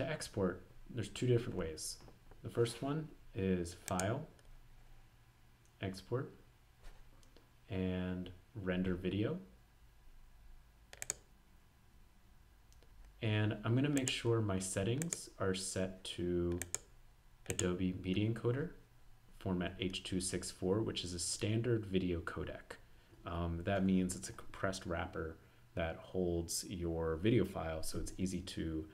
to export, there's two different ways. The first one is File, Export, and Render Video. And I'm going to make sure my settings are set to Adobe Media Encoder, format H.264, which is a standard video codec. That means it's a compressed wrapper that holds your video file, so it's easy to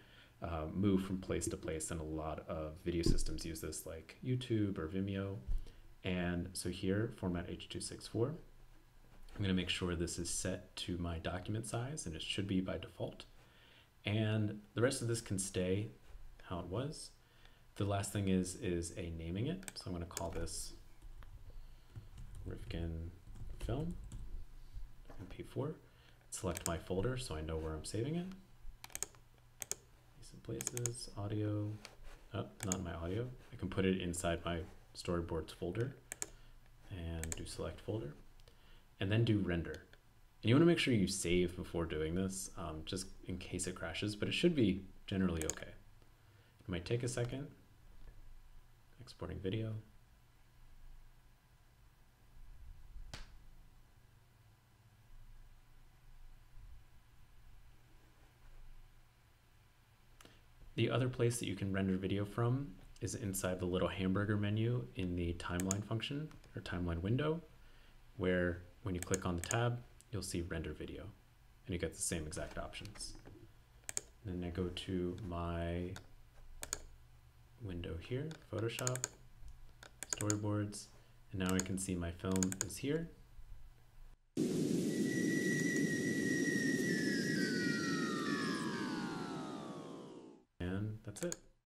move from place to place, and a lot of video systems use this, like YouTube or Vimeo. And so here, format H.264, I'm going to make sure this is set to my document size, and it should be by default. And the rest of this can stay how it was. The last thing is a naming it. So I'm going to call this Rifkin Film MP4. Select my folder so I know where I'm saving it. Some places, audio, oh, not my audio. I can put it inside my storyboards folder and do select folder, and then do render. And you want to make sure you save before doing this, just in case it crashes, but it should be generally okay. It might take a second. Exporting video. The other place that you can render video from is inside the little hamburger menu in the timeline function or timeline window, where when you click on the tab, you'll see render video, and you get the same exact options. And then I go to my window here, Photoshop, storyboards, and now I can see my film is here. And that's it.